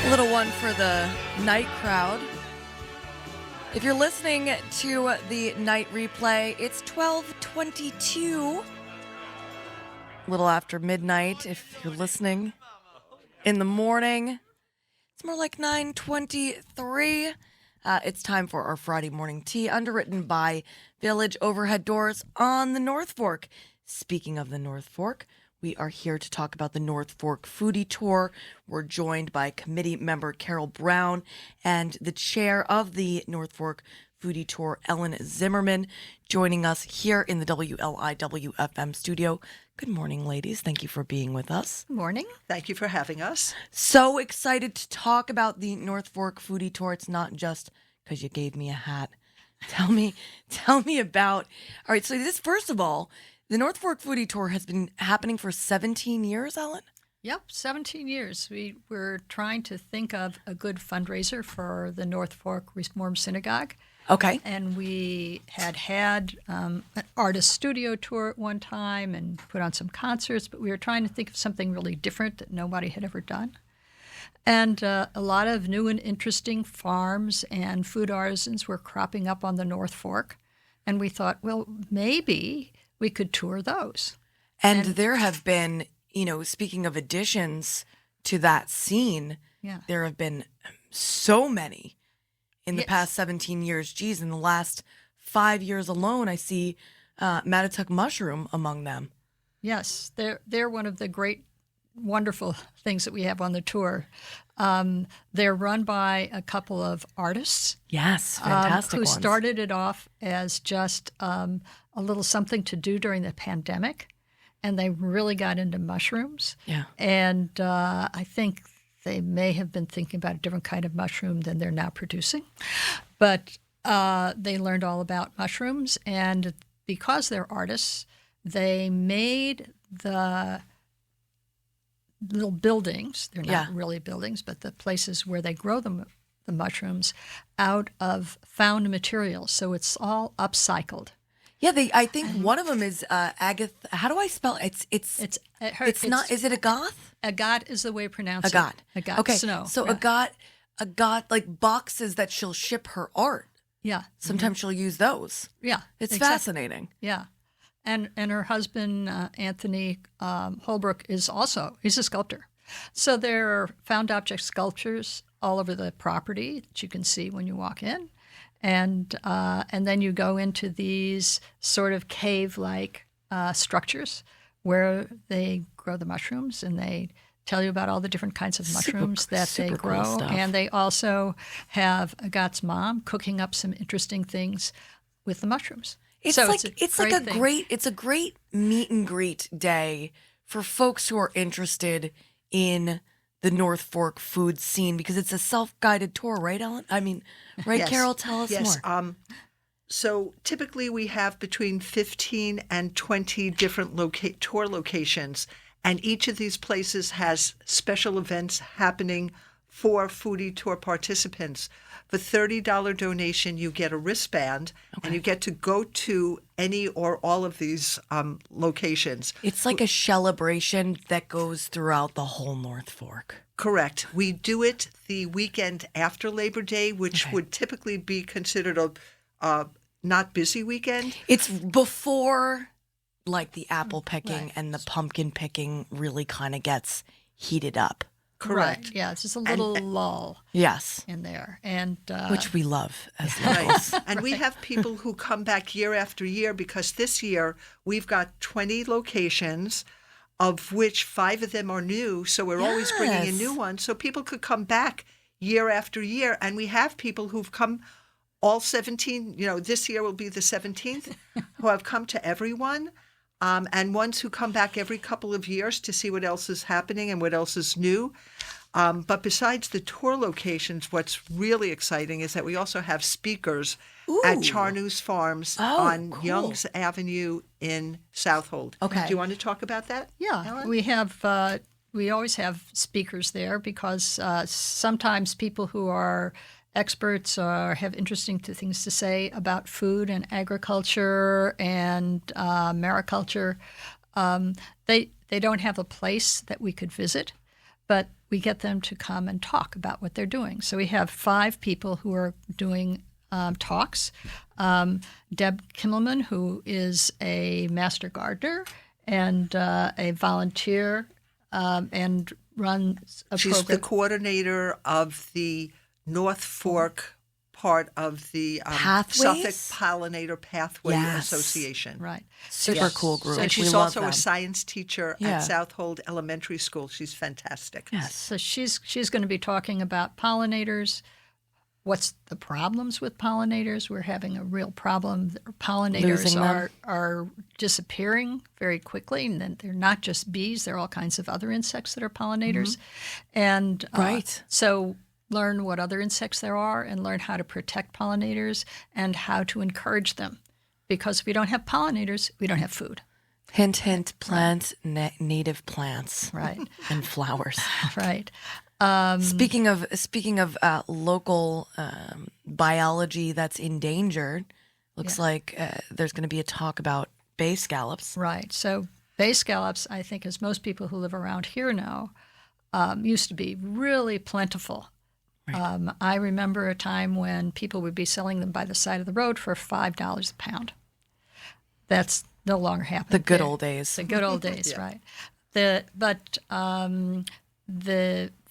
Little one for the night crowd. If you're listening to the night replay, it's 12:22. A little after midnight. If you're listening in the morning, it's more like 9:23. It's time for our Friday morning tea, underwritten by Village Overhead Doors on the North Fork. Speaking of the North Fork, we are here to talk about the North Fork Foodie Tour. We're joined by committee member Carol Brown and the chair of the North Fork Foodie Tour, Ellen Zimmerman, joining us here in the WLIW FM studio. Good morning, ladies. Thank you for being with us. Good morning. Thank you for having us. So excited to talk about the North Fork Foodie Tour. It's not just because you gave me a hat. Tell me about. All right. So this, first of all, the North Fork Foodie Tour has been happening for 17 years, Ellen? Yep, 17 years. We were trying to think of a good fundraiser for the North Fork Reformed Synagogue. Okay. And we had an artist studio tour at one time and put on some concerts, but we were trying to think of something really different that nobody had ever done. And a lot of new and interesting farms and food artisans were cropping up on the North Fork. And we thought, well, maybe we could tour those. And there have been, speaking of additions to that scene, there have been so many in the past 17 years. Geez, in the last 5 years alone, I see Mattituck Mushroom among them. Yes, they're one of the great, wonderful things that we have on the tour. They're run by a couple of artists. Yes, fantastic who ones. started it off as just a little something to do during the pandemic, and they really got into mushrooms. Yeah. And I think they may have been thinking about a different kind of mushroom than they're now producing. But they learned all about mushrooms, and because they're artists, they made the little buildings, they're not really buildings, but the places where they grow the mushrooms out of found materials. So it's all upcycled. Yeah, I think one of them is Agath. How do I spell it? It's not. Is it Agath? Agat is the way you pronounce Agat. it. Agat. Okay. Snow. So Agat, like boxes that she'll ship her art. Yeah. Sometimes she'll use those. Yeah. It's fascinating. Yeah. And her husband, Anthony Holbrook, he's a sculptor. So there are found object sculptures all over the property that you can see when you walk in. And then you go into these sort of cave-like structures where they grow the mushrooms, and they tell you about all the different kinds of mushrooms that they grow. Cool stuff. And they also have Agat's mom cooking up some interesting things with the mushrooms. It's a great meet and greet day for folks who are interested in the North Fork food scene, because it's a self-guided tour, right, Ellen? I mean, right, yes. Carol? Tell us more. So typically we have between 15 and 20 different tour locations, and each of these places has special events happening for Foodie Tour participants. For $30 donation, you get a wristband, and you get to go to any or all of these locations. It's like a celebration that goes throughout the whole North Fork. Correct. We do it the weekend after Labor Day, which would typically be considered a not busy weekend. It's before, like, the apple picking and the pumpkin picking really kind of gets heated up. Correct. Right. Yeah, it's just a little lull. Yes. In there, and which we love as locals. Right. And we have people who come back year after year, because this year we've got 20 locations, of which 5 of them are new. So we're always bringing a new one, so people could come back year after year. And we have people who've come all 17. This year will be the 17th, who have come to every one. And ones who come back every couple of years to see what else is happening and what else is new. But besides the tour locations, what's really exciting is that we also have speakers at Charnews Farms on Youngs Avenue in Southold. Okay. Do you want to talk about that? Yeah, Ellen? we have. We always have speakers there because sometimes people who are experts have interesting things to say about food and agriculture and mariculture. They don't have a place that we could visit, but we get them to come and talk about what they're doing. So we have 5 people who are doing talks. Deb Kimmelman, who is a master gardener and a volunteer and runs a She's program. the coordinator of the North Fork part of the Pathways? Suffolk Pollinator Pathway Yes. Association. Right. Super cool group. And We she's love also them. a science teacher Yeah. at Southold Elementary School. She's fantastic. Yes. So she's going to be talking about pollinators. What's the problems with pollinators? We're having a real problem. Pollinators Losing them. are disappearing very quickly, and then they're not just bees. There are all kinds of other insects that are pollinators, and Right. So learn what other insects there are, and learn how to protect pollinators and how to encourage them. Because if we don't have pollinators, we don't have food. Hint, hint, plant native plants. Right. And flowers. Right. Speaking of local biology that's endangered, looks like there's going to be a talk about bay scallops. Right. So bay scallops, I think, as most people who live around here know, used to be really plentiful. Right. I remember a time when people would be selling them by the side of the road for $5 a pound. That's no longer happening. The good old days. The good old days, Yeah. right?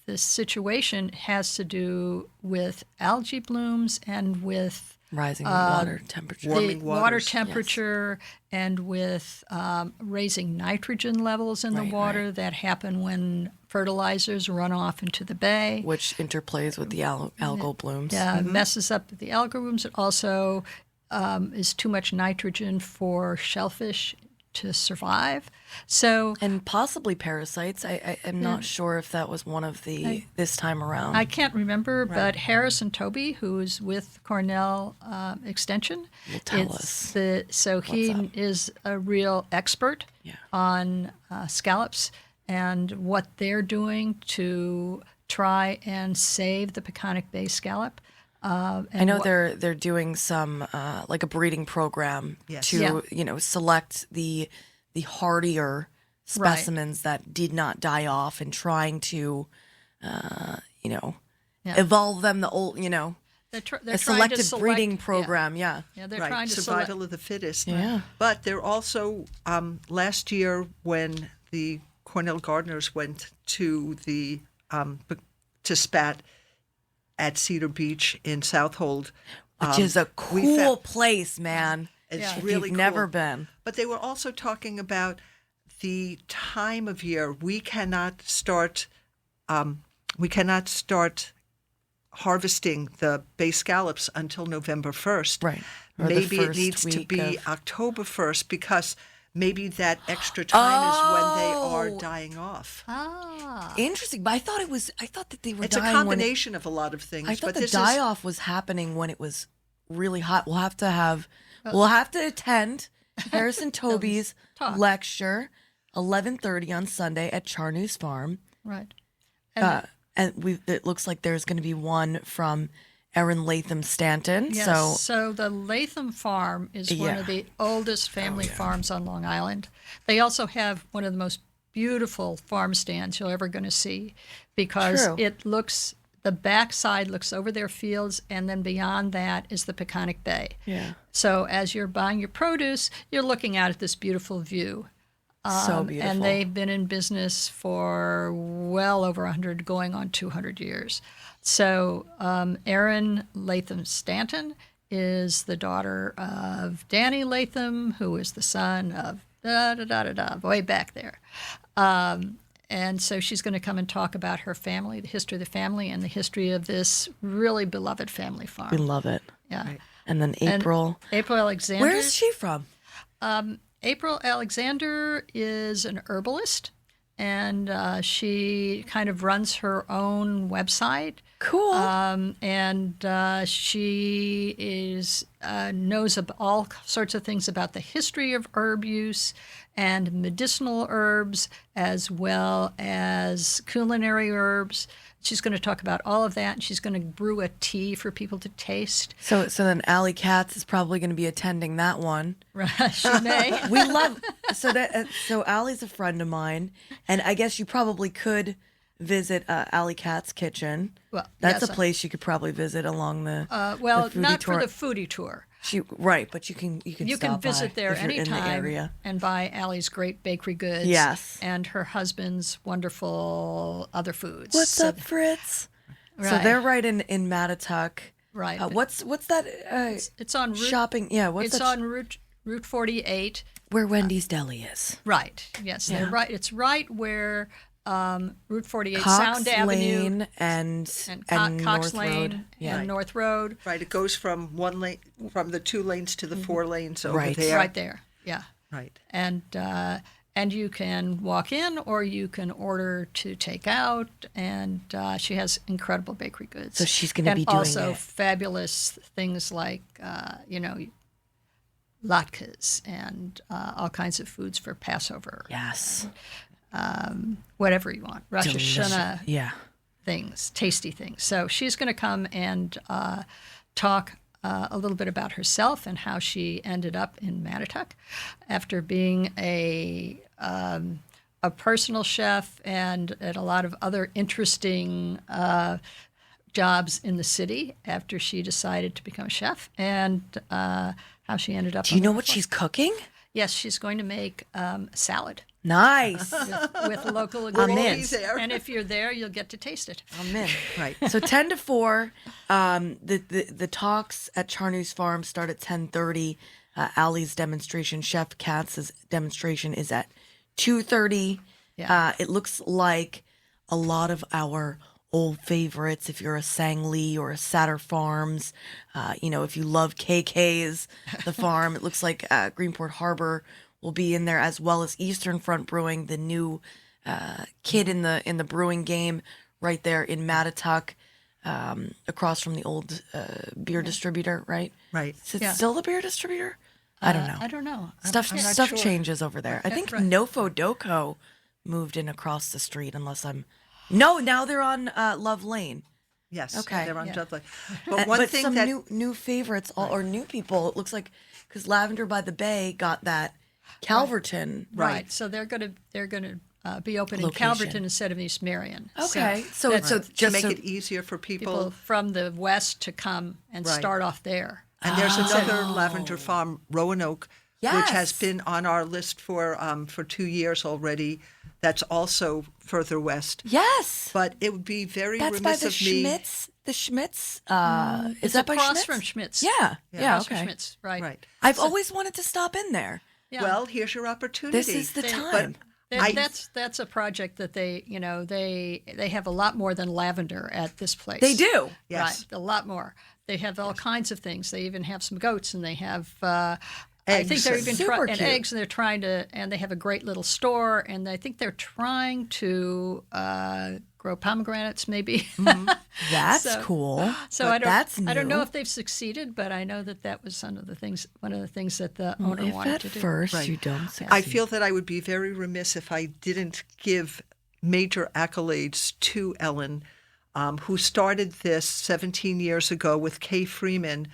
The situation has to do with algae blooms and with Rising water temperature. Warming the water waters, temperature and with raising nitrogen levels in the Right, water right. that happen when fertilizers run off into the bay. Which interplays with the algal blooms. Messes up the algal blooms. It also is too much nitrogen for shellfish to survive. So And possibly parasites. I'm not sure if that was one of the this time around. I can't remember, but Harrison Toby, who's with Cornell Extension, Will tell us so he up. is a real expert Yeah. on scallops and what they're doing to try and save the Peconic Bay scallop. I know they're doing some like a breeding program Yes. to Yeah. select the hardier specimens that did not die off and trying to evolve them the old They're a trying to selective breeding program. Yeah. Yeah, they're Right, trying to survival of the fittest. Yeah. But they're also, last year when the Cornell gardeners went to the to spat at Cedar Beach in Southold, Which is a we cool found- place, man. it's Yeah. If really you've never cool. been. But they were also talking about the time of year. We cannot start harvesting the bay scallops until November 1st. Right. Or the Maybe it first needs to week be of- October 1st because maybe that extra time is when they Oh. are dying off. Interesting, but I thought that they were It's a dying combination of a lot of things. when I thought but the this die is, off was happening when it was really hot. We'll have to attend Harrison Toby's talk. lecture 11:30 on Sunday at Charnews Farm. Right. And it looks like there's going to be one from Erin Latham Stanton. Yes. So the Latham Farm is one Yeah. of the oldest family farms on Long Island. They also have one of the most beautiful farm stands you're ever going to see because True. the backside looks over their fields, and then beyond that is the Peconic Bay. Yeah. So as you're buying your produce, you're looking out at this beautiful view. So beautiful. And they've been in business for well over 100, going on 200 years. So Erin Latham Stanton is the daughter of Danny Latham, who is the son of way back there. And so she's going to come and talk about her family, the history of the family, and the history of this really beloved family farm. We love it. Yeah. Right. And then April. April Alexander. Where is she from? April Alexander is an herbalist, and she kind of runs her own website. Cool. And she knows all sorts of things about the history of herb use and medicinal herbs, as well as culinary herbs. She's going to talk about all of that, and she's going to brew a tea for people to taste. So then Allie Katz is probably going to be attending that one. She may. We love so Allie's a friend of mine, and I guess you probably could visit Alley Cat's Kitchen. Well, That's yes, a place you could probably visit along the well, the foodie not tour. for the foodie tour. But you can You stop can visit by there if you're in the anytime area. and buy Allie's great bakery goods. Yes. And her husband's wonderful other foods. What's So- up, Fritz? So Right. they're right in Mattituck. Right. What's that? It's on Route, Shopping. Yeah. What's It's that? on Route 48. Where Wendy's Deli is. Right. Yes. They're Yeah. right. It's right where Route 48, Cox Sound Avenue, Lane and Cox North Lane Road. Yeah. and North Road. Right. It goes from one lane, from the 2 lanes to the 4 lanes over Right. there. Right there. Yeah. Right. And you can walk in or you can order to take out. And she has incredible bakery goods. So she's gonna be and doing also it. fabulous things like latkes and all kinds of foods for Passover. Yes. Whatever you want. Rosh Delicious. Hashanah Yeah. things, tasty things. So she's going to come and talk a little bit about herself and how she ended up in Mattituck after being a personal chef and at a lot of other interesting jobs in the city after she decided to become a chef, and how she ended up. Do you know what she's cooking? Yes, she's going to make a salad Nice. with local I'm ingredients. in. And if you're there, you'll get to taste it. I'm in. Right. So 10 to 4, the talks at Charnews Farm start at 10:30. Allie's demonstration, Chef Katz's demonstration, is at 2:30. Yeah. It looks like a lot of our old favorites. If you're a Sang Lee or a Satter Farms, if you love KK's, the farm, it looks like Greenport Harbor will be in there, as well as Eastern Front Brewing, the new kid in the brewing game right there in Mattituck, across from the old beer distributor, right? Right. Is it Yeah. still the beer distributor? I don't know. I don't know. Stuff I'm not stuff sure. changes over there. I think Right. Nofo Doco moved in across the street, unless I'm. No, now they're on Love Lane. Yes. Okay. They're on Yeah. Dudley. But one but thing some that new favorites or new people. It looks like because Lavender by the Bay got that Calverton. Right. So they're going to be open in Location. Calverton instead of East Marion. Okay, so that's so to just make so, it easier for people from the west to come and Right. start off there. And there's another lavender farm, Roanoke, which has Yes. been on our list for 2 years already. That's also further west. yes, But it would be very that's by remiss the of me. Schmitz. The Schmitz. Is It's that by across Schmitz? from Schmitz. Yeah, yeah. Across from Okay. Schmitz, right. Right. I've always wanted to stop in there. Yeah. Well, here's your opportunity. This is the They- time. That's a project that they have a lot more than lavender at this place. They do. Yes. Right, a lot more. They have all kinds of things. They even have some goats, and they have. I think Eggs they're and- even Super and cute. eggs, and they're trying to, and they have a great little store, and I think they're trying to grow pomegranates, maybe. That's So- cool. So But I don't. That's new. I don't know if they've succeeded, but I know that was one of the things that the owner If wanted at to do. first Right. you don't succeed. I feel that I would be very remiss if I didn't give major accolades to Ellen, who started this 17 years ago with Kay Freeman,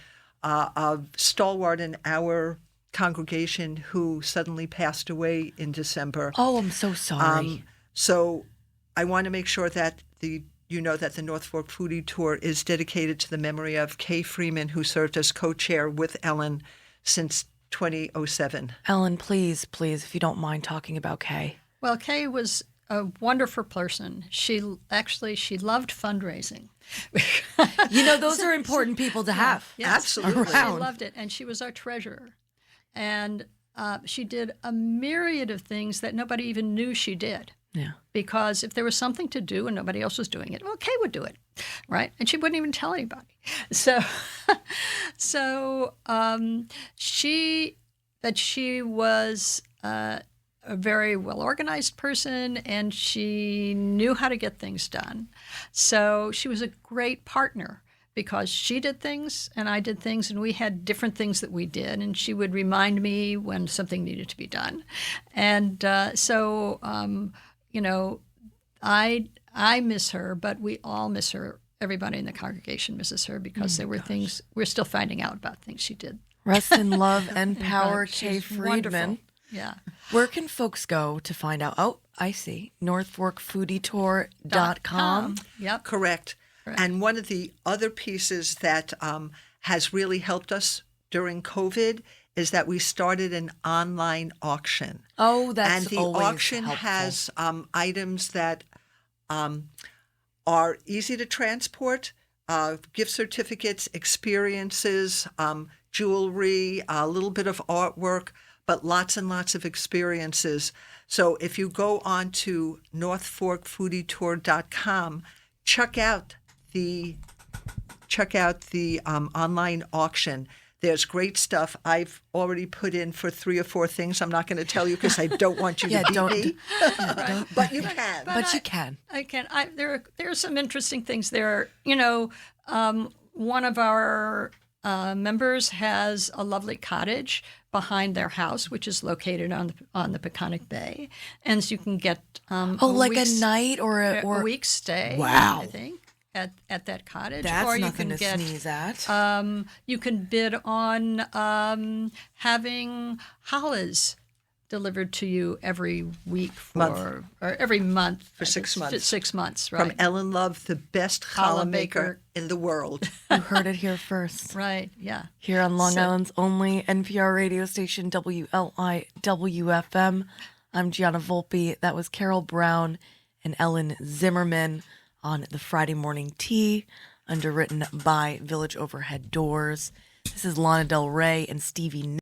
a stalwart in our congregation who suddenly passed away in December. Oh, I'm so sorry. So I want to make sure that the North Fork Foodie Tour is dedicated to the memory of Kay Freeman, who served as co-chair with Ellen since 2007. Ellen, please, if you don't mind talking about Kay. Well, Kay was a wonderful person. She loved fundraising. Those are important people to have. Yes, Absolutely. She Around. loved it, and she was our treasurer. And she did a myriad of things that nobody even knew she did. Yeah. Because if there was something to do and nobody else was doing it, well, Kay would do it, right? And she wouldn't even tell anybody. So, she was a very well-organized person, and she knew how to get things done. So she was a great partner because she did things and I did things, and we had different things that we did, and she would remind me when something needed to be done. And I miss her, but we all miss her. Everybody in the congregation misses her because there were things we're still finding out about things she did. Rest in love and power, She's Kay Friedman. wonderful. Yeah. Where can folks go to find out? Oh, I see. NorthForkFoodieTour.com. Yep. Correct. And one of the other pieces that has really helped us during COVID is that we started an online auction. Oh, that's and the always auction helpful. has items that are easy to transport, gift certificates, experiences, jewelry, a little bit of artwork, but lots and lots of experiences. So if you go on to NorthForkFoodieTour.com, check out the online auction. There's great stuff. I've already put in for 3 or 4 things. I'm not going to tell you because I don't want you to beat me. But you can. But you can. I can. There are some interesting things there. You know, one of our members has a lovely cottage behind their house, which is located on the Peconic Bay, and so you can get a night or a week's stay. Wow. I think. At that cottage, That's or you nothing can to sneeze at. You can bid on having challahs delivered to you every week or every month for 6 months. 6 months, right? From Ellen Love, the best challah maker in the world. You heard it here first. Right, yeah. Here on Long Island's only NPR radio station, WLIW-FM. I'm Gianna Volpe. That was Carol Brown and Ellen Zimmerman on the Friday Morning Tea, underwritten by Village Overhead Doors. This is Lana Del Rey and Stevie